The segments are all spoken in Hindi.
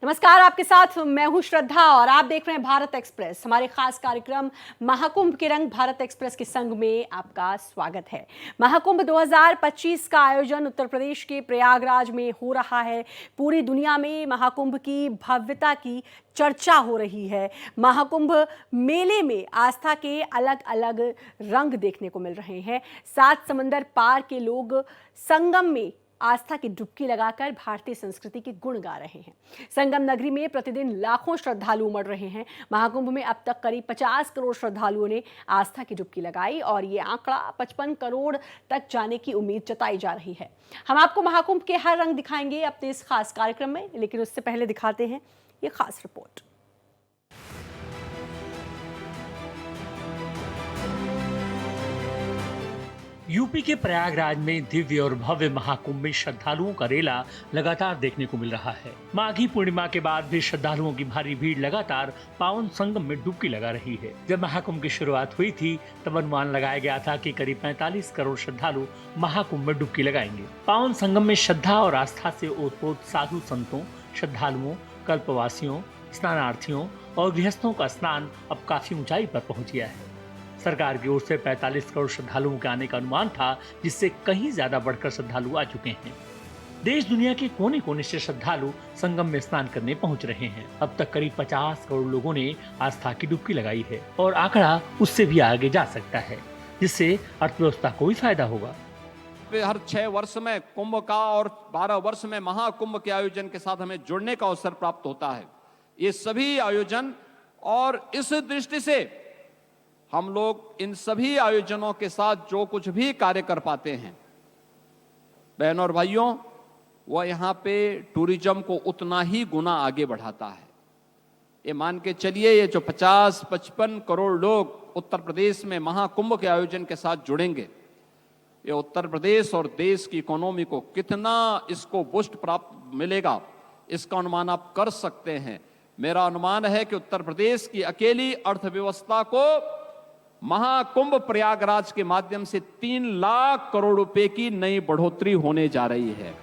नमस्कार, आपके साथ मैं हूं श्रद्धा और आप देख रहे हैं भारत एक्सप्रेस। हमारे खास कार्यक्रम महाकुंभ के रंग भारत एक्सप्रेस के संग में आपका स्वागत है। महाकुंभ 2025 का आयोजन उत्तर प्रदेश के प्रयागराज में हो रहा है। पूरी दुनिया में महाकुंभ की भव्यता की चर्चा हो रही है। महाकुंभ मेले में आस्था के अलग अलग रंग देखने को मिल रहे हैं। 7 समंदर पार के लोग संगम में आस्था की डुबकी लगाकर भारतीय संस्कृति के गुण गा रहे हैं। संगम नगरी में प्रतिदिन लाखों श्रद्धालु उमड़ रहे हैं। महाकुंभ में अब तक करीब 50 करोड़ श्रद्धालुओं ने आस्था की डुबकी लगाई और ये आंकड़ा 55 करोड़ तक जाने की उम्मीद जताई जा रही है। हम आपको महाकुंभ के हर रंग दिखाएंगे अपने इस खास कार्यक्रम में, लेकिन उससे पहले दिखाते हैं ये खास रिपोर्ट। यूपी के प्रयागराज में दिव्य और भव्य महाकुंभ में श्रद्धालुओं का रेला लगातार देखने को मिल रहा है। माघी पूर्णिमा के बाद भी श्रद्धालुओं की भारी भीड़ लगातार पावन संगम में डुबकी लगा रही है। जब महाकुंभ की शुरुआत हुई थी तब अनुमान लगाया गया था कि करीब 45 करोड़ श्रद्धालु महाकुंभ में डुबकी लगाएंगे। पावन संगम में श्रद्धा और आस्था से ओतप्रोत साधु संतों, श्रद्धालुओं, कल्पवासियों, स्नानार्थियों और गृहस्थों का स्नान अब काफी ऊंचाई पर पहुंच गया है। सरकार की ओर से 45 करोड़ श्रद्धालुओं के आने का अनुमान था, जिससे कहीं ज्यादा बढ़कर श्रद्धालु आ चुके हैं। देश दुनिया के कोने कोने से श्रद्धालु संगम में स्नान करने पहुंच रहे हैं। अब तक करीब 50 करोड़ लोगों ने आस्था की डुबकी लगाई है और आंकड़ा उससे भी आगे जा सकता है, जिससे अर्थव्यवस्था को भी फायदा होगा। हर 6 वर्ष में कुंभ का और 12 वर्ष में महाकुंभ के आयोजन के साथ हमें जुड़ने का अवसर प्राप्त होता है। ये सभी आयोजन और इस दृष्टि से हम लोग इन सभी आयोजनों के साथ जो कुछ भी कार्य कर पाते हैं, बहनों और भाइयों, वह यहाँ पे टूरिज्म को उतना ही गुना आगे बढ़ाता है। ये मान के चलिए, ये जो 50-55 करोड़ लोग उत्तर प्रदेश में महाकुंभ के आयोजन के साथ जुड़ेंगे, ये उत्तर प्रदेश और देश की इकोनॉमी को कितना इसको बूस्ट प्राप्त मिलेगा, इसका अनुमान आप कर सकते हैं। मेरा अनुमान है कि उत्तर प्रदेश की अकेली अर्थव्यवस्था को महाकुंभ प्रयागराज के माध्यम से 3 लाख करोड़ रुपए की नई बढ़ोतरी होने जा रही है।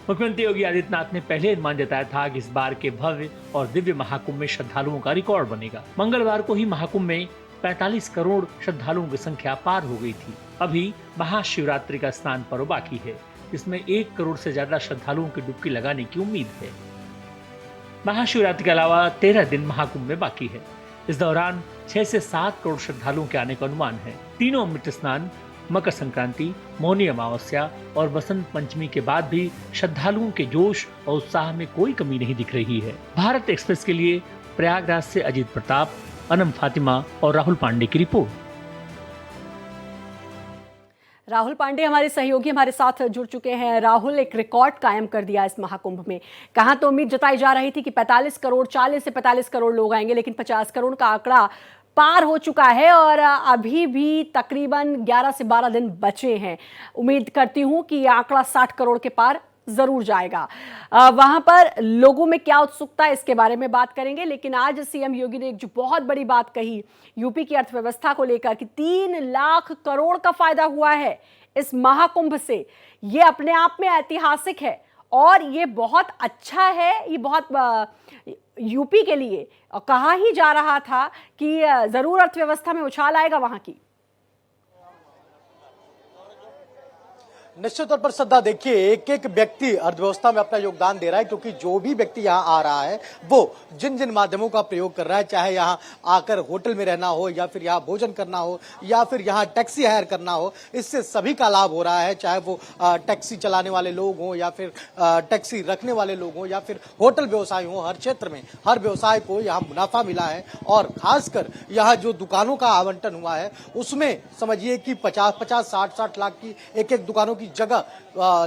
मुख्यमंत्री योगी आदित्यनाथ ने पहले अनुमान जताया था कि इस बार के भव्य और दिव्य महाकुंभ में श्रद्धालुओं का रिकॉर्ड बनेगा। मंगलवार को ही महाकुंभ में 45 करोड़ श्रद्धालुओं की संख्या पार हो गई थी। अभी महाशिवरात्रि का स्नान पर्व बाकी है, जिसमें 1 करोड़ से ज्यादा श्रद्धालुओं की डुबकी लगाने की उम्मीद है। महाशिवरात्रि के अलावा 13 दिन महाकुंभ में बाकी है। इस दौरान 6 से 7 करोड़ श्रद्धालुओं के आने का अनुमान है। तीनों अमृत स्नान, मकर संक्रांति, मौनी अमावस्या और बसंत पंचमी के बाद भी श्रद्धालुओं के जोश और उत्साह में कोई कमी नहीं दिख रही है। भारत एक्सप्रेस के लिए प्रयागराज से अजीत प्रताप, अनम फातिमा और राहुल पांडे की रिपोर्ट। राहुल पांडे हमारे सहयोगी हमारे साथ जुड़ चुके हैं। राहुल, एक रिकॉर्ड कायम कर दिया इस महाकुंभ में। कहाँ तो उम्मीद जताई जा रही थी कि 45 करोड़ 40 से 45 करोड़ लोग आएंगे, लेकिन 50 करोड़ का आंकड़ा पार हो चुका है और अभी भी तकरीबन 11 से 12 दिन बचे हैं। उम्मीद करती हूं कि यह आंकड़ा 60 करोड़ के पार जरूर जाएगा। वहां पर लोगों में क्या उत्सुकता है, इसके बारे में बात करेंगे। लेकिन आज सीएम योगी ने एक जो बहुत बड़ी बात कही यूपी की अर्थव्यवस्था को लेकर कि 3 लाख करोड़ का फायदा हुआ है इस महाकुंभ से, ये अपने आप में ऐतिहासिक है और ये बहुत अच्छा है। ये बहुत यूपी के लिए कहा ही जा रहा था कि जरूर अर्थव्यवस्था में उछाल आएगा वहां की। निश्चित तौर पर श्रद्धा, देखिए एक एक व्यक्ति अर्थव्यवस्था में अपना योगदान दे रहा है, क्योंकि जो भी व्यक्ति यहाँ आ रहा है वो जिन जिन माध्यमों का प्रयोग कर रहा है, चाहे यहाँ आकर होटल में रहना हो या फिर यहाँ भोजन करना हो या फिर यहाँ टैक्सी हायर करना हो, इससे सभी का लाभ हो रहा है। चाहे वो टैक्सी चलाने वाले लोग हों या फिर टैक्सी रखने वाले लोग हों या फिर होटल व्यवसाय हो, हर क्षेत्र में हर व्यवसाय को यहाँ मुनाफा मिला है। और खासकर यहाँ जो दुकानों का आवंटन हुआ है उसमें समझिए कि 50-50, 60-60 लाख की एक एक दुकानों की जगह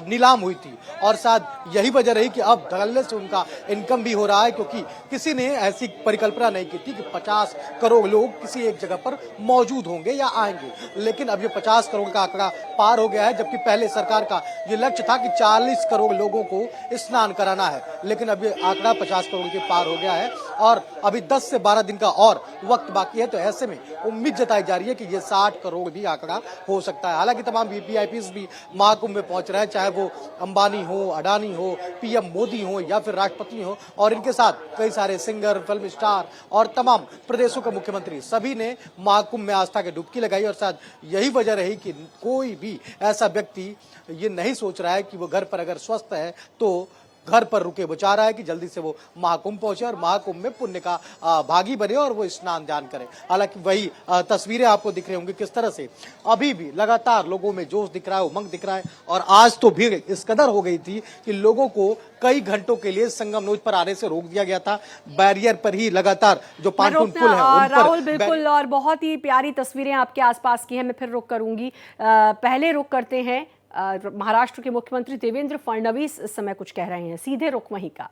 नीलाम हुई थी और शायद यही वजह रही कि अब धड़ल्ले से उनका इनकम भी हो रहा है, क्योंकि किसी ने ऐसी परिकल्पना नहीं की थी कि 50 करोड़ लोग किसी एक जगह पर मौजूद होंगे या आएंगे। लेकिन अब ये 50 करोड़ का आंकड़ा पार हो गया है, जबकि पहले सरकार का ये लक्ष्य था कि 40 करोड़ लोगों को स्नान कराना है, लेकिन अब ये आंकड़ा 50 करोड़ के पार हो गया है। और अभी 10 से 12 दिन का और वक्त बाकी है। तो ऐसे में उम्मीद जताई जा रही है कि ये 60 करोड़ भी आंकड़ा हो सकता है। हालांकि तमाम वीवीआईपीज भी महाकुंभ में पहुंच रहे हैं, चाहे वो अंबानी हो, अडानी हो, पीएम मोदी हो या फिर राष्ट्रपति हो, और इनके साथ कई सारे सिंगर, फिल्म स्टार और तमाम प्रदेशों के मुख्यमंत्री, सभी ने महाकुंभ में आस्था की डुबकी लगाई। और शायद यही वजह रही कि कोई भी ऐसा व्यक्ति ये नहीं सोच रहा है कि वो घर पर अगर स्वस्थ है तो घर पर रुके, वो चाह रहा है कि जल्दी से वो महाकुंभ पहुंचे और महाकुंभ में पुण्य का भागी बने और वो स्नान ध्यान करे। हालांकि वही तस्वीरें आपको दिख रही होंगी किस तरह से अभी भी लगातार लोगों में जोश दिख रहा है, उमंग दिख रहा है। और आज तो भीड़ इस कदर हो गई थी कि लोगों को कई घंटों के लिए संगम नोज पर आने से रोक दिया गया था। बैरियर पर ही लगातार जो पांटून पुल है उन पर राहुल, बिल्कुल, और बहुत ही प्यारी तस्वीरें आपके आसपास की हैं। मैं फिर रुक करूंगी, पहले रुक करते हैं महाराष्ट्र के मुख्यमंत्री देवेंद्र फडणवीस इस समय कुछ कह रहे हैं, सीधे रुख वहीं का।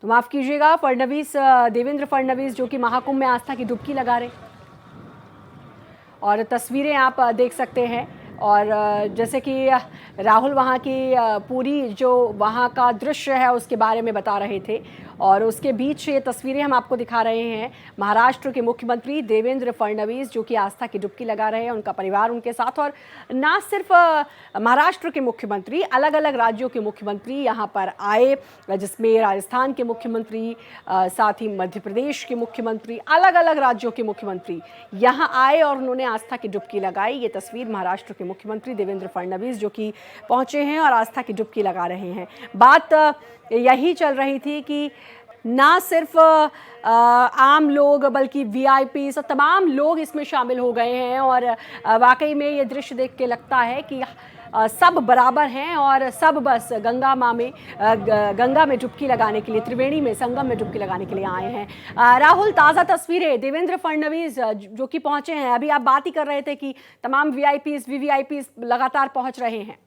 तो माफ कीजिएगा, देवेंद्र फडणवीस जो कि महाकुंभ में आस्था की डुबकी लगा रहे, और तस्वीरें आप देख सकते हैं। और जैसे कि राहुल वहाँ की पूरी जो वहाँ का दृश्य है उसके बारे में बता रहे थे, और उसके बीच ये तस्वीरें हम आपको दिखा रहे हैं महाराष्ट्र के मुख्यमंत्री देवेंद्र फडणवीस जो कि आस्था की डुबकी लगा रहे हैं, उनका परिवार उनके साथ। और ना सिर्फ महाराष्ट्र के मुख्यमंत्री, अलग अलग राज्यों के मुख्यमंत्री यहाँ पर आए, जिसमें राजस्थान के मुख्यमंत्री, साथ ही मध्य प्रदेश के मुख्यमंत्री, अलग अलग राज्यों के मुख्यमंत्री यहाँ आए और उन्होंने आस्था की डुबकी लगाई। ये तस्वीर महाराष्ट्र के मुख्यमंत्री देवेंद्र फडणवीस जो कि पहुंचे हैं और आस्था की डुबकी लगा रहे हैं। बात यही चल रही थी कि ना सिर्फ आम लोग बल्कि वीआईपी और तमाम लोग इसमें शामिल हो गए हैं, और वाकई में ये दृश्य देख के लगता है कि सब बराबर हैं और सब बस गंगा में डुबकी लगाने के लिए, त्रिवेणी में, संगम में डुबकी लगाने के लिए आए हैं। राहुल, ताज़ा तस्वीरें देवेंद्र फडणवीस जो कि पहुंचे हैं, अभी आप बात ही कर रहे थे कि तमाम वीवीआईपी लगातार पहुंच रहे हैं।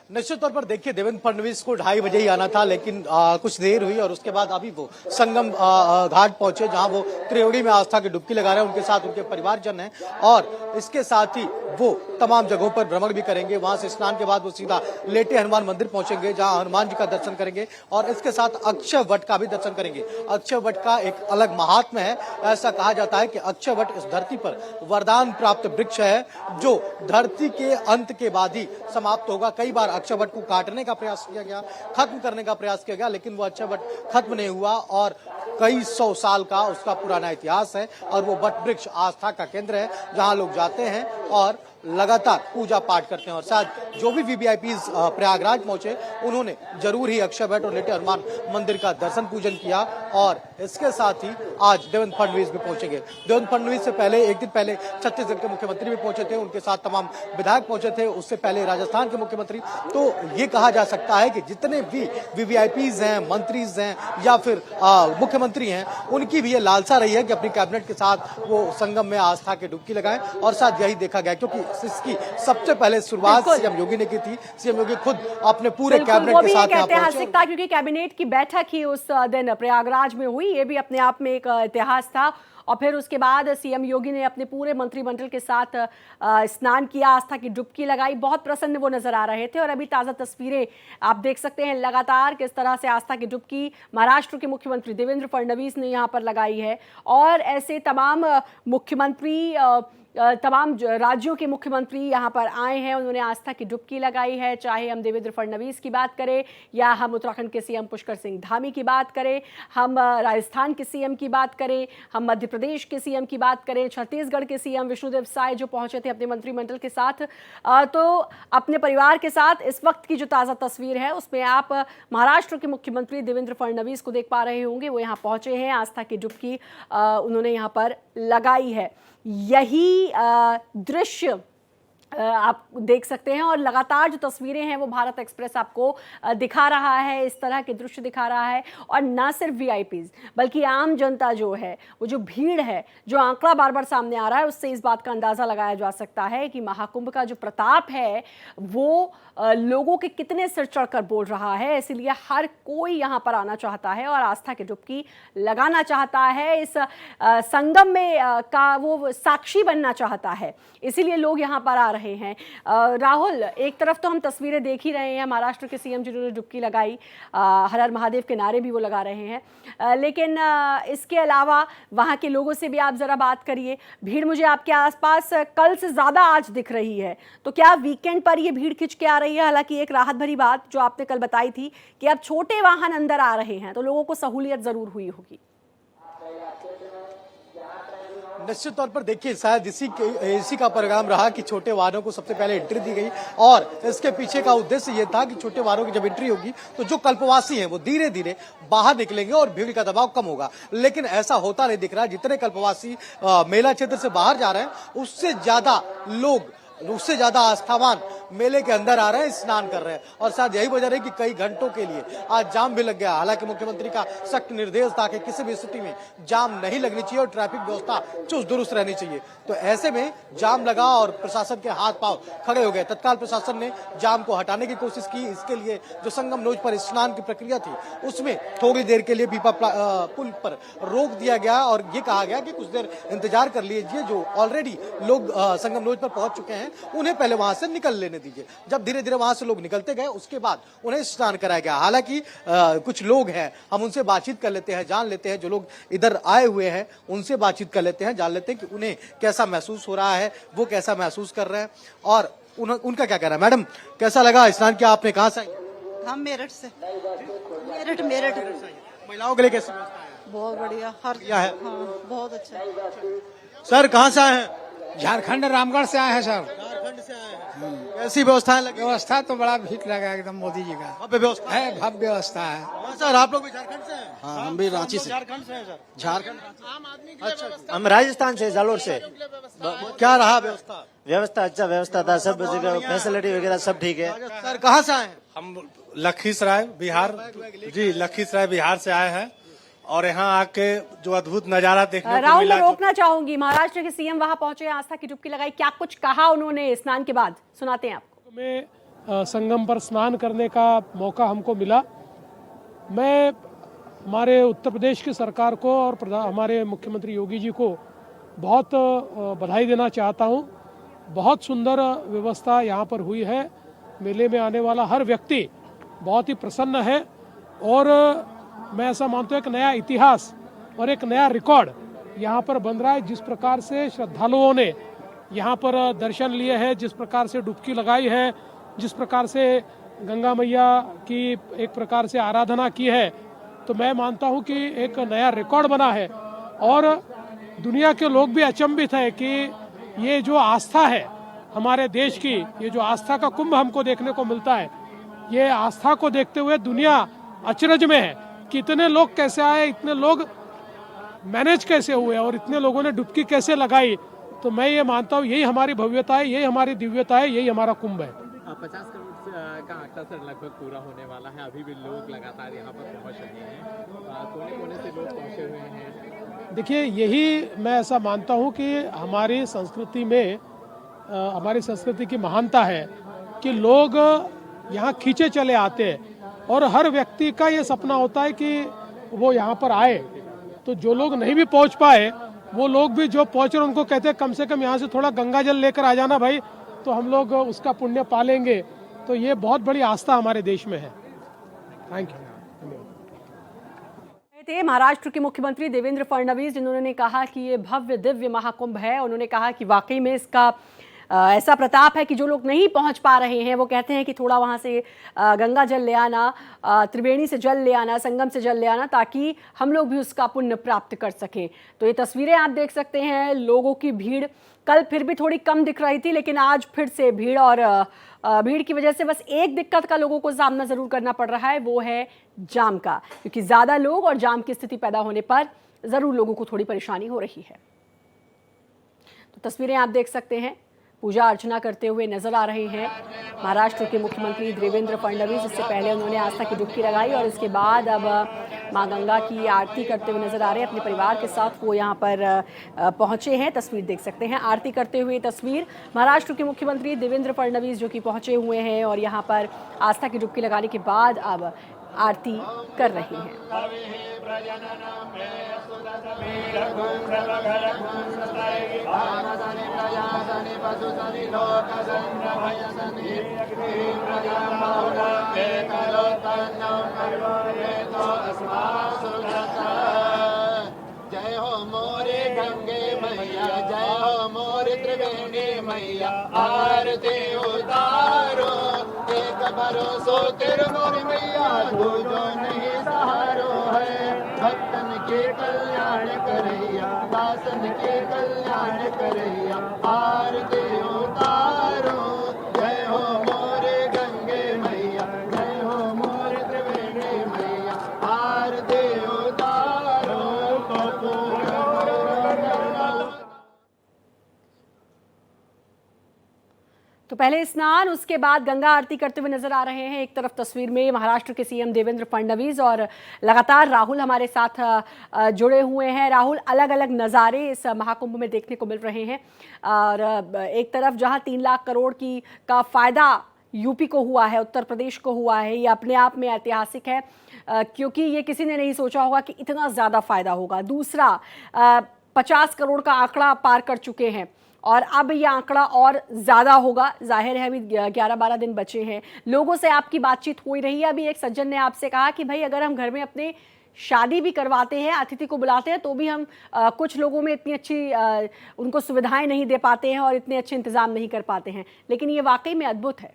निश्चित तौर पर देखिए, देवेंद्र फडणवीस को 2:30 बजे ही आना था, लेकिन कुछ देर हुई और उसके बाद अभी वो संगम घाट पहुंचे, जहां वो त्रिवेणी में आस्था की डुबकी लगा रहे हैं। उनके साथ उनके परिवारजन हैं और इसके साथ ही वो तमाम जगहों पर भ्रमण भी करेंगे। वहां से स्नान के बाद वो सीधा लेटे हनुमान मंदिर पहुंचेंगे, जहां हनुमान जी का दर्शन करेंगे और इसके साथ अक्षय वट का भी दर्शन करेंगे। अक्षय वट का एक अलग महात्म्य है। ऐसा कहा जाता है कि अक्षय वट इस धरती पर वरदान प्राप्त वृक्ष है, जो धरती के अंत के बाद ही समाप्त होगा। कई बार अक्षय वट को काटने का प्रयास किया गया, खत्म करने का प्रयास किया गया, लेकिन वो अक्षय वट खत्म नहीं हुआ और कई 100 साल का उसका पुराना इतिहास है। और वो वट वृक्ष आस्था का केंद्र है, जहां लोग जाते हैं और लगातार पूजा पाठ करते हैं। और साथ जो भी वीवीआईपीज प्रयागराज पहुंचे, उन्होंने जरूर ही अक्षय वट और लेटे हनुमान मंदिर का दर्शन पूजन किया। और इसके साथ ही आज देवेंद्र फडणवीस भी पहुंचेंगे। देवेंद्र फडणवीस से पहले एक दिन पहले छत्तीसगढ़ के मुख्यमंत्री भी पहुंचे थे, उनके साथ तमाम विधायक पहुंचे थे, उससे पहले राजस्थान के मुख्यमंत्री। तो ये कहा जा सकता है कि जितने भी वीवीआईपीज हैं, मंत्रीज हैं या फिर मुख्यमंत्री हैं, उनकी भी ये लालसा रही है कि अपनी कैबिनेट के साथ वो संगम में आस्था की डुबकी लगाएं। और साथ यही देखा गया, क्योंकि इसकी सबसे पहले शुरुआत सीएम योगी ने की थी। सीएम योगी खुद अपने पूरे कैबिनेट के साथ ऐतिहासिक था, क्योंकि कैबिनेट की बैठक ही उस दिन प्रयागराज में हुई। ये भी अपने आप में एक इतिहास था। और फिर उसके बाद सीएम योगी ने अपने पूरे मंत्रिमंडल के साथ स्नान किया, आस्था की डुबकी लगाई। बहुत प्रसन्न वो नजर आ रहे थे। और अभी ताज़ा तस्वीरें आप देख सकते हैं लगातार किस तरह से आस्था की डुबकी महाराष्ट्र के मुख्यमंत्री देवेंद्र फडणवीस ने यहाँ पर लगाई है। और ऐसे तमाम मुख्यमंत्री, तमाम राज्यों के मुख्यमंत्री यहाँ पर आए हैं, उन्होंने आस्था की डुबकी लगाई है। चाहे हम देवेंद्र फडणवीस की बात करें या हम उत्तराखंड के सीएम पुष्कर सिंह धामी की बात करें, हम राजस्थान के सीएम की बात करें, हम मध्य प्रदेश के सीएम की बात करें, छत्तीसगढ़ के सीएम विष्णुदेव साय जो पहुंचे थे अपने मंत्रिमंडल के साथ, तो अपने परिवार के साथ। इस वक्त की जो ताज़ा तस्वीर है उसमें आप महाराष्ट्र के मुख्यमंत्री देवेंद्र फडणवीस को देख पा रहे होंगे। वो यहाँ पहुंचे हैं, आस्था की डुबकी उन्होंने यहाँ पर लगाई है। यही दृश्य आप देख सकते हैं। और लगातार जो तस्वीरें हैं वो भारत एक्सप्रेस आपको दिखा रहा है, इस तरह के दृश्य दिखा रहा है। और ना सिर्फ वीआईपीज बल्कि आम जनता जो है, वो जो भीड़ है, जो आंकड़ा बार बार सामने आ रहा है, उससे इस बात का अंदाज़ा लगाया जा सकता है कि महाकुंभ का जो प्रताप है वो लोगों के कितने सिर चढ़कर बोल रहा है। इसीलिए हर कोई यहाँ पर आना चाहता है और आस्था की डुबकी लगाना चाहता है। इस संगम में का वो साक्षी बनना चाहता है, इसीलिए लोग यहाँ पर आ रहे रहे हैं। राहुल, एक तरफ तो हम तस्वीरें देख ही रहे हैं, महाराष्ट्र के सीएम जिन्होंने डुबकी लगाई, हर हर महादेव के नारे भी वो लगा रहे हैं, लेकिन इसके अलावा वहाँ के लोगों से भी आप ज़रा बात करिए। भीड़ मुझे आपके आसपास कल से ज़्यादा आज दिख रही है, तो क्या वीकेंड पर ये भीड़ खिंच के आ रही है? हालांकि एक राहत भरी बात जो आपने कल बताई थी कि अब छोटे वाहन अंदर आ रहे हैं, तो लोगों को सहूलियत ज़रूर हुई होगी। निश्चित तौर पर देखिए, शायद इसी का परिणाम रहा कि छोटे वाहनों को सबसे पहले एंट्री दी गई, और इसके पीछे का उद्देश्य ये था कि छोटे वाहनों की जब एंट्री होगी तो जो कल्पवासी हैं वो धीरे धीरे बाहर निकलेंगे और भीड़ का दबाव कम होगा। लेकिन ऐसा होता नहीं दिख रहा। जितने कल्पवासी मेला क्षेत्र से बाहर जा रहे हैं, उससे ज्यादा आस्थावान मेले के अंदर आ रहे हैं, स्नान कर रहे हैं, और शायद यही वजह है कि कई घंटों के लिए आज जाम भी लग गया। हालांकि मुख्यमंत्री का सख्त निर्देश था कि किसी भी स्थिति में जाम नहीं लगनी चाहिए और ट्रैफिक व्यवस्था चुस्त दुरुस्त रहनी चाहिए। तो ऐसे में जाम लगा और प्रशासन के हाथ पांव खड़े हो गए। तत्काल प्रशासन ने जाम को हटाने की कोशिश की। इसके लिए जो संगम नोज पर स्नान की प्रक्रिया थी, उसमें थोड़ी देर के लिए पीपा पुल पर रोक दिया गया और ये कहा गया कि कुछ देर इंतजार कर लीजिए। जो ऑलरेडी लोग संगम नोज पर पहुंच चुके हैं, उन्हें पहले वहां से निकल लेने दीजिए। जब धीरे धीरे वहां से लोग निकलते गए, उसके बाद उन्हें स्नान कराया गया। हालांकि कुछ लोग हैं, हम उनसे बातचीत कर लेते हैं, जान लेते हैं। जो लोग इधर आए हुए हैं उनसे बातचीत कर लेते हैं, जान लेते हैं कि उन्हें कैसा महसूस हो रहा है, वो कैसा महसूस कर रहे हैं और उनका क्या कहना है। मैडम, कैसा लगा स्नान किया आपने? कहाँ से आई? हम मेरठ से। मेरठ महिलाओं के लिए कैसी व्यवस्था है? बहुत बढ़िया, हर है। हाँ, बहुत अच्छा। सर, कहाँ से आए हैं? झारखंड रामगढ़ से आए हैं सर। झारखंड से आए हैं। कैसी व्यवस्थाएं लगी? व्यवस्था तो बड़ा भीख लगा एकदम मोदी जी का। भव्य व्यवस्था है, भव्य व्यवस्था है। हाँ सर, आप लोग भी झारखंड से हैं? हाँ, हम भी रांची से। झारखंड से हैं सर? झारखंड। अच्छा, हम राजस्थान से, जालोर से। क्या रहा व्यवस्था? व्यवस्था अच्छा व्यवस्था था, सब जगह फैसिलिटी वगैरह सब ठीक है। सर, कहाँ से आए हैं? हम लखीसराय बिहार जी, लखीसराय बिहार से आए हैं और यहाँ आके जो अद्भुत नजारा देखने को राहुल, मिला। मैं रोकना चाहूंगी, महाराष्ट्र के सीएम वहां पहुंचे, आस्था की डुबकी लगाई, क्या कुछ कहा उन्होंने स्नान के बाद? सुनाते हैं आपको। में संगम पर स्नान करने का मौका हमको मिला। मैं हमारे उत्तर प्रदेश की सरकार को और हमारे मुख्यमंत्री योगी जी को बहुत बधाई देना चाहता हूं। बहुत सुंदर व्यवस्था यहाँ पर हुई है। मेले में आने वाला हर व्यक्ति बहुत ही प्रसन्न है और मैं ऐसा मानता हूँ एक नया इतिहास और एक नया रिकॉर्ड यहाँ पर बन रहा है। जिस प्रकार से श्रद्धालुओं ने यहाँ पर दर्शन लिए हैं, जिस प्रकार से डुबकी लगाई है, जिस प्रकार से गंगा मैया की एक प्रकार से आराधना की है, तो मैं मानता हूँ कि एक नया रिकॉर्ड बना है। और दुनिया के लोग भी अचंभित है कि ये जो आस्था है हमारे देश की, ये जो आस्था का कुंभ हमको देखने को मिलता है, ये आस्था को देखते हुए दुनिया अचरज में है कि इतने लोग कैसे आए, इतने लोग मैनेज कैसे हुए और इतने लोगों ने डुबकी कैसे लगाई। तो मैं ये मानता हूँ यही हमारी भव्यता है, यही हमारी दिव्यता है, यही हमारा कुंभ है। 50 करोड़ का आंकड़ा सर लगभग पूरा होने वाला है। अभी भी लोग लगातार यहाँ पर पहुँच रहे हैं, कोने कोने से लोग पहुँचे हुए हैं। देखिए, यही मैं ऐसा मानता हूँ कि हमारी संस्कृति में हमारी संस्कृति की महानता है कि लोग यहाँ खींचे चले आते हैं और हर व्यक्ति का ये सपना होता है कि वो यहाँ पर आए। तो जो लोग नहीं भी पहुँच पाए, वो लोग भी जो पहुँच रहे उनको कहते हैं कम से कम यहाँ से थोड़ा गंगा जल लेकर आ जाना भाई, तो हम लोग उसका पुण्य पालेंगे। तो ये बहुत बड़ी आस्था हमारे देश में है। Thank you. थे महाराष्ट्र के मुख्यमंत्री देवेंद्र फडणवीस, जिन्होंने कहा कि ये भव्य दिव्य महाकुंभ है। उन्होंने कहा कि वाकई में इसका ऐसा प्रताप है कि जो लोग नहीं पहुंच पा रहे हैं वो कहते हैं कि थोड़ा वहां से गंगा जल ले आना, त्रिवेणी से जल ले आना, संगम से जल ले आना, ताकि हम लोग भी उसका पुण्य प्राप्त कर सकें। तो ये तस्वीरें आप देख सकते हैं। लोगों की भीड़ कल फिर भी थोड़ी कम दिख रही थी, लेकिन आज फिर से भीड़, और भीड़ की वजह से बस एक दिक्कत का लोगों को सामना ज़रूर करना पड़ रहा है, वो है जाम का, क्योंकि ज़्यादा लोग और जाम की स्थिति पैदा होने पर ज़रूर लोगों को थोड़ी परेशानी हो रही है। तो तस्वीरें आप देख सकते हैं, पूजा अर्चना करते हुए नजर आ रहे हैं महाराष्ट्र के मुख्यमंत्री देवेंद्र फडणवीस। इससे पहले उन्होंने आस्था की डुबकी लगाई और इसके बाद अब मां गंगा की आरती करते हुए नजर आ रहे हैं। अपने परिवार के साथ वो यहाँ पर पहुंचे हैं। तस्वीर देख सकते हैं, आरती करते हुए तस्वीर महाराष्ट्र के मुख्यमंत्री देवेंद्र फडणवीस जो कि पहुंचे हुए हैं और यहाँ पर आस्था की डुबकी लगाने के बाद अब आरती कर रहे हैं। जय हो मोरे गंगे मैया, जय हो मोरे त्रिवेणी मैया, आरती उतारो एक भरोसो तेरे मोरी मैया, दूजो नहीं सहारो है। भक्तन के कल्याण करैया, दासन के कल्याण करैया, आरती उतारो। जय हो मोरे गंगे मैया, जय हो मोरे त्रिवेणी मैया, आरती उतारो। तो पहले स्नान, उसके बाद गंगा आरती करते हुए नजर आ रहे हैं। एक तरफ तस्वीर में महाराष्ट्र के सीएम देवेंद्र फडणवीस और लगातार राहुल हमारे साथ जुड़े हुए हैं। राहुल, अलग अलग नज़ारे इस महाकुंभ में देखने को मिल रहे हैं। और एक तरफ जहां 3 लाख करोड़ का फायदा यूपी को हुआ है, उत्तर प्रदेश को हुआ है, ये अपने आप में ऐतिहासिक है, क्योंकि ये किसी ने नहीं सोचा होगा कि इतना ज़्यादा फायदा होगा। दूसरा, 50 करोड़ का आंकड़ा पार कर चुके हैं और अब ये आंकड़ा और ज़्यादा होगा। जाहिर है अभी 11-12 दिन बचे हैं। लोगों से आपकी बातचीत हो ही रही है। अभी एक सज्जन ने आपसे कहा कि भाई अगर हम घर में अपने शादी भी करवाते हैं, अतिथि को बुलाते हैं, तो भी हम कुछ लोगों में इतनी अच्छी उनको सुविधाएं नहीं दे पाते हैं और इतने अच्छे इंतज़ाम नहीं कर पाते हैं। लेकिन ये वाकई में अद्भुत है।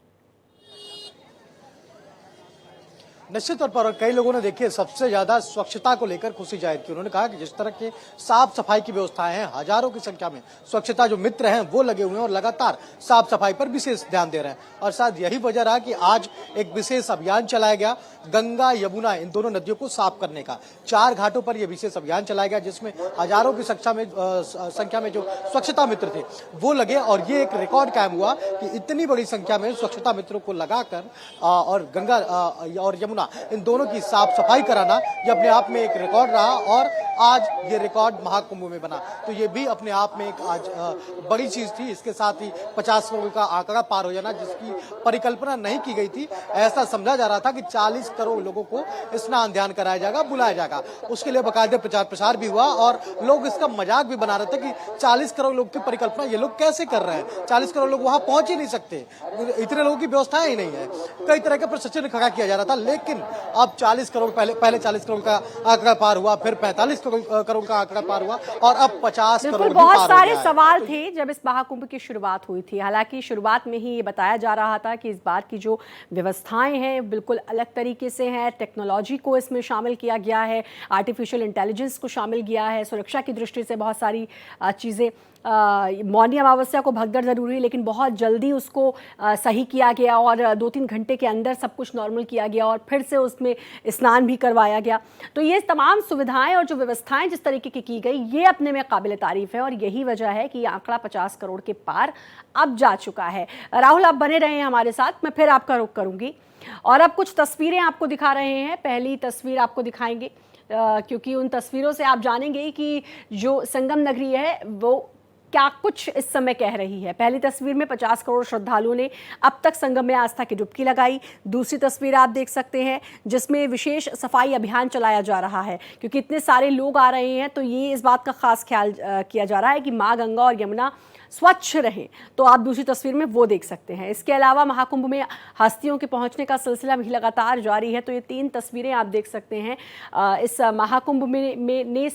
निश्चित तौर पर, और कई लोगों ने देखिए सबसे ज्यादा स्वच्छता को लेकर खुशी जाहिर की। उन्होंने कहा कि जिस तरह के साफ सफाई की व्यवस्थाएं हैं, हजारों की संख्या में स्वच्छता जो मित्र हैं वो लगे हुए हैं और लगातार साफ सफाई पर विशेष ध्यान दे रहे हैं। और शायद यही वजह रहा कि आज एक विशेष अभियान चलाया गया गंगा यमुना इन दोनों नदियों को साफ करने का। 4 घाटों पर यह विशेष अभियान चलाया गया जिसमें हजारों की संख्या में जो स्वच्छता मित्र थे वो लगे। और ये एक रिकॉर्ड कायम हुआ कि इतनी बड़ी संख्या में स्वच्छता मित्रों को लगाकर और गंगा और यमुना इन दोनों की साफ सफाई कराना ये अपने आप में एक रिकॉर्ड रहा और आज ये रिकॉर्ड महाकुंभ में बना। तो ये भी अपने आप में एक आज बड़ी चीज थी। इसके साथ ही 50 करोड़ का आंकड़ा पार हो जाना, जिसकी परिकल्पना नहीं की गई थी। ऐसा समझा जा रहा था कि 40 करोड़ लोगों को स्नान ध्यान कराया जाएगा, बुलाया जाएगा। उसके लिए बाकायदे प्रचार प्रसार भी हुआ और लोग इसका मजाक भी बना रहे थे कि 40 करोड़ लोग की परिकल्पना ये लोग कैसे कर रहे हैं। 40 करोड़ लोग वहां पहुंच ही नहीं सकते, इतने लोगों की व्यवस्था ही नहीं है। कई तरह के प्रश्न खड़ा किया जा रहा था। लेकिन अब 40 करोड़ पहले 40 करोड़ का आंकड़ा पार हुआ, फिर 45 करोड़ का आंकड़ा पार हुआ और अब 50 करोड़ बहुत सारे सवाल थे जब इस महाकुंभ की शुरुआत हुई थी। हालांकि शुरुआत में ही ये बताया जा रहा था कि इस बार की जो व्यवस्थाएं हैं बिल्कुल अलग तरीके से हैं। टेक्नोलॉजी को इसमें शामिल किया गया है, आर्टिफिशियल इंटेलिजेंस को शामिल किया है, सुरक्षा की दृष्टि से बहुत सारी चीज़ें। मौनी अमावस्या को भगदड़ जरूरी है, लेकिन बहुत जल्दी उसको सही किया गया और 2-3 घंटे के अंदर सब कुछ नॉर्मल किया गया और फिर से उसमें स्नान भी करवाया गया। तो ये तमाम सुविधाएं और जो व्यवस्थाएं जिस तरीके की गई, ये अपने में काबिल तारीफ है और यही वजह है कि ये आंकड़ा 50 करोड़ के पार अब जा चुका है। राहुल, आप बने रहे हैं हमारे साथ, मैं फिर आपका रुख करूंगी और अब कुछ तस्वीरें आपको दिखा रहे हैं। पहली तस्वीर आपको दिखाएंगे क्योंकि उन तस्वीरों से आप जानेंगे कि जो संगम नगरी है वो क्या कुछ इस समय कह रही है। पहली तस्वीर में 50 करोड़ श्रद्धालुओं ने अब तक संगम में आस्था की डुबकी लगाई। दूसरी तस्वीर आप देख सकते हैं जिसमें विशेष सफाई अभियान चलाया जा रहा है, क्योंकि इतने सारे लोग आ रहे हैं तो ये इस बात का खास ख्याल किया जा रहा है कि माँ गंगा और यमुना स्वच्छ रहे। तो आप दूसरी तस्वीर में वो देख सकते हैं। इसके अलावा महाकुंभ में हस्तियों के पहुंचने का सिलसिला भी लगातार जारी है। तो ये 3 तस्वीरें आप देख सकते हैं। इस महाकुंभ में ने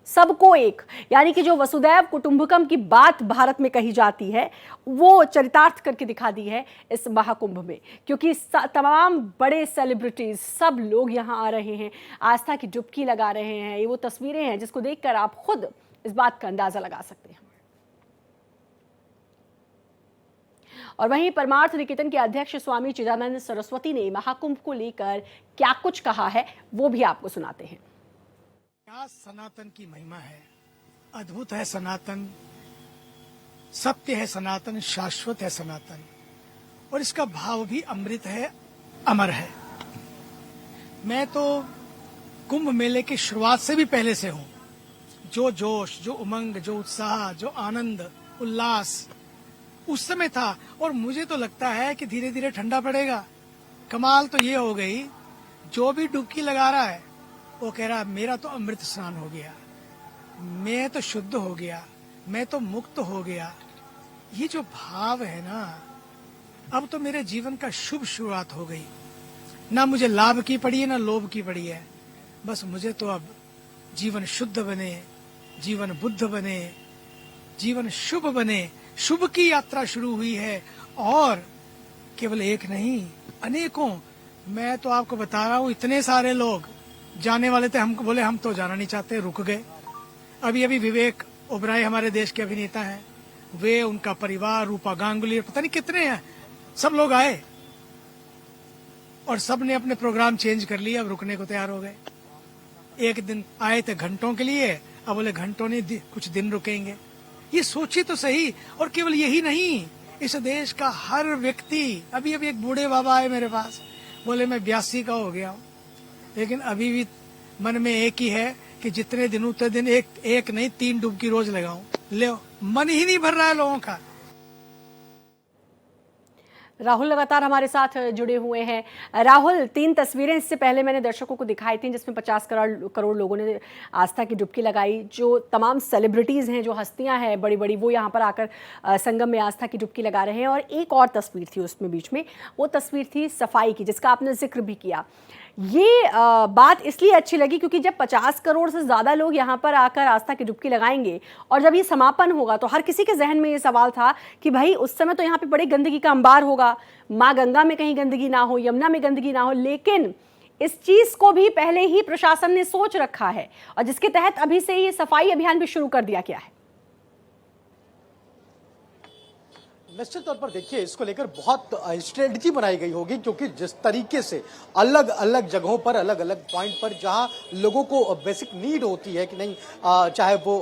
सबको एक, यानी कि जो वसुदैव कुटुंबकम की बात भारत में कही जाती है वो चरितार्थ करके दिखा दी है इस महाकुंभ में, क्योंकि तमाम बड़े सेलिब्रिटीज सब लोग यहाँ आ रहे हैं, आस्था की डुबकी लगा रहे हैं। ये वो तस्वीरें हैं जिसको देखकर आप खुद इस बात का अंदाजा लगा सकते हैं। और वहीं परमार्थ निकेतन के अध्यक्ष स्वामी चिदानंद सरस्वती ने महाकुंभ को लेकर क्या कुछ कहा है वो भी आपको सुनाते हैं। क्या सनातन की महिमा है, अद्भुत है सनातन, सत्य है सनातन, शाश्वत है सनातन और इसका भाव भी अमृत है, अमर है। मैं तो कुंभ मेले की शुरुआत से भी पहले से हूँ। जो जोश, जो उमंग, जो उत्साह, जो आनंद उल्लास उस समय था और मुझे तो लगता है कि धीरे धीरे ठंडा पड़ेगा। कमाल तो ये हो गई, जो भी डुबकी लगा रहा है वो कह रहा है मेरा तो अमृत स्नान हो गया, मैं तो शुद्ध हो गया, मैं तो मुक्त हो गया, ये जो भाव है ना, अब तो मेरे जीवन का शुभ शुरुआत हो गई। ना मुझे लाभ की पड़ी है ना लोभ की पड़ी है, बस मुझे तो अब जीवन शुद्ध बने, जीवन बुद्ध बने, जीवन शुभ बने, शुभ की यात्रा शुरू हुई है। और केवल एक नहीं, अनेकों। मैं तो आपको बता रहा हूँ, इतने सारे लोग जाने वाले थे, हमको बोले हम तो जाना नहीं चाहते, रुक गए। अभी अभी विवेक ओबराय हमारे देश के अभिनेता हैं, वे, उनका परिवार, रूपा गांगुली, पता नहीं कितने हैं, सब लोग आए और सब ने अपने प्रोग्राम चेंज कर लिया, अब रुकने को तैयार हो गए। एक दिन आए थे घंटों के लिए, अब बोले घंटों नहीं, कुछ दिन रुकेंगे। ये सोचिए तो सही। और केवल यही नहीं, इस देश का हर व्यक्ति, अभी अभी एक बूढ़े बाबा आए मेरे पास, बोले मैं 82 का हो गया हूँ, लेकिन अभी भी मन में एक ही है कि जितने दिन उतने दिन एक नहीं 3 डुबकी रोज लगाऊं। ले, मन ही नहीं भर रहा है लोगों का। राहुल लगातार हमारे साथ जुड़े हुए हैं। राहुल, 3 तस्वीरें इससे पहले मैंने दर्शकों को दिखाई थी जिसमें 50 करोड़ लोगों ने आस्था की डुबकी लगाई। जो तमाम सेलिब्रिटीज़ हैं, जो हस्तियां हैं बड़ी बड़ी, वो यहाँ पर आकर संगम में आस्था की डुबकी लगा रहे हैं। और एक और तस्वीर थी उसमें बीच में, वो तस्वीर थी सफाई की, जिसका आपने जिक्र भी किया। ये बात इसलिए अच्छी लगी क्योंकि जब 50 करोड़ से ज़्यादा लोग यहाँ पर आकर आस्था की डुबकी लगाएंगे और जब ये समापन होगा तो हर किसी के जहन में ये सवाल था कि भाई उस समय तो यहाँ पे बड़ी गंदगी का अंबार होगा, माँ गंगा में कहीं गंदगी ना हो, यमुना में गंदगी ना हो। लेकिन इस चीज़ को भी पहले ही प्रशासन ने सोच रखा है और जिसके तहत अभी से ये सफाई अभियान भी शुरू कर दिया गया है। निश्चित तौर पर देखिए, इसको लेकर बहुत स्ट्रेटजी बनाई गई होगी, क्योंकि जिस तरीके से अलग अलग जगहों पर, अलग अलग पॉइंट पर जहां लोगों को बेसिक नीड होती है कि नहीं, चाहे वो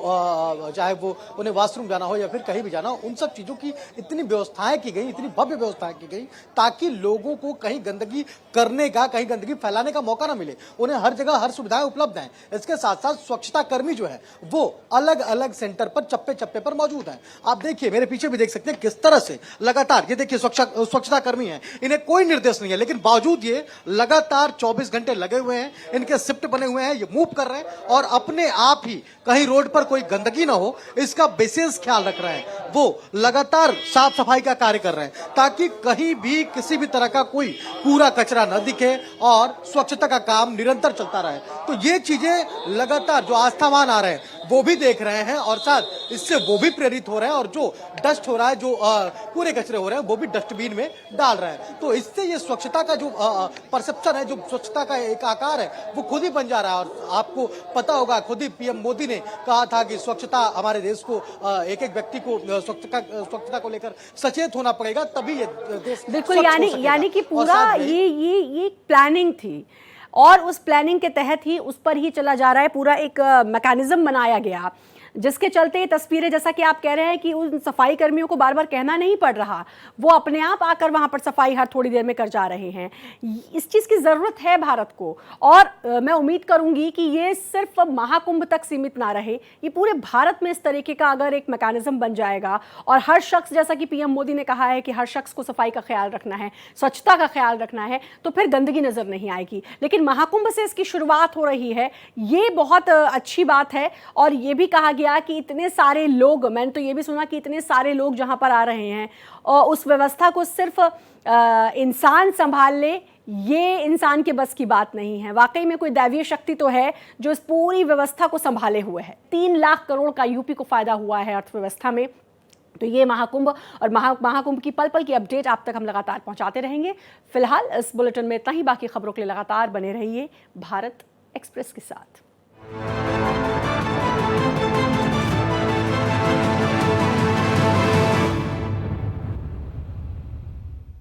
उन्हें वॉशरूम जाना हो या फिर कहीं भी जाना हो, उन सब चीजों की इतनी व्यवस्थाएं की गई, इतनी भव्य व्यवस्थाएं की गई ताकि लोगों को कहीं गंदगी करने का, कहीं गंदगी फैलाने का मौका ना मिले। उन्हें हर जगह हर सुविधाएं उपलब्ध हैं। इसके साथ साथ स्वच्छता कर्मी जो है वो अलग अलग सेंटर पर, चप्पे चप्पे पर मौजूद हैं। आप देखिए, मेरे पीछे भी देख सकते हैं किस तरह से लगातार, ये देखिए स्वच्छता कर्मी हैं, इन्हें कोई निर्देश नहीं है, लेकिन बावजूद ये लगातार 24 घंटे लगे हुए हैं, इनके शिफ्ट बने हुए हैं, ये मूव कर रहे हैं और अपने आप ही कहीं रोड पर कोई गंदगी ना हो इसका विशेष ख्याल रख रहे हैं। वो लगातार साफ सफाई का कार्य कर रहे हैं ताकि कहीं भी किसी भी तरह का कोई कूड़ा कचरा न दिखे और स्वच्छता का काम निरंतर चलता रहे। तो ये चीजें लगातार जो आस्थावान आ रहे हैं वो भी देख रहे हैं और साथ इससे वो भी प्रेरित हो रहे हैं और जो डस्ट हो रहा है, जो कूड़े कचरे हो रहे हैं, वो भी डस्टबिन में डाल रहे हैं। तो इससे ये स्वच्छता का जो परसेप्शन है, जो स्वच्छता का एक आकार है, वो खुद ही बन जा रहा है। और आपको पता होगा, खुद ही पीएम मोदी ने कहा था कि स्वच्छता, हमारे देश को एक एक व्यक्ति को स्वच्छता को लेकर सचेत होना पड़ेगा, तभी ये देश बिल्कुल। यानी कि पूरा ये प्लानिंग थी और उस प्लानिंग के तहत ही उस पर ही चला जा रहा है। पूरा एक मैकेनिज्म बनाया गया जिसके चलते ये तस्वीरें, जैसा कि आप कह रहे हैं कि उन सफाई कर्मियों को बार बार कहना नहीं पड़ रहा, वो अपने आप आकर वहां पर सफाई हर थोड़ी देर में कर जा रहे हैं। इस चीज़ की ज़रूरत है भारत को और मैं उम्मीद करूंगी कि ये सिर्फ महाकुंभ तक सीमित ना रहे, ये पूरे भारत में इस तरीके का अगर एक मैकेनिज्म बन जाएगा और हर शख्स, जैसा कि पीएम मोदी ने कहा है कि हर शख्स को सफाई का ख्याल रखना है, स्वच्छता का ख्याल रखना है, तो फिर गंदगी नज़र नहीं आएगी। लेकिन महाकुंभ से इसकी शुरुआत हो रही है, ये बहुत अच्छी बात है। और ये भी कहा कि इतने सारे लोग, मैंने तो ये भी सुना कि इतने सारे लोग जहां पर आ रहे हैं और उस व्यवस्था को सिर्फ इंसान संभाल ले, ये इंसान के बस की बात नहीं है। वाकई में कोई दैवीय शक्ति तो है जो इस पूरी व्यवस्था को संभाले हुए है। 3 लाख करोड़ का यूपी को फायदा हुआ है अर्थव्यवस्था में। तो ये महाकुंभ और महाकुंभ की पल पल की अपडेट आप तक हम लगातार पहुंचाते रहेंगे। फिलहाल इस बुलेटिन में इतना ही। बाकी खबरों के लिए लगातार बने रहिए भारत एक्सप्रेस के साथ।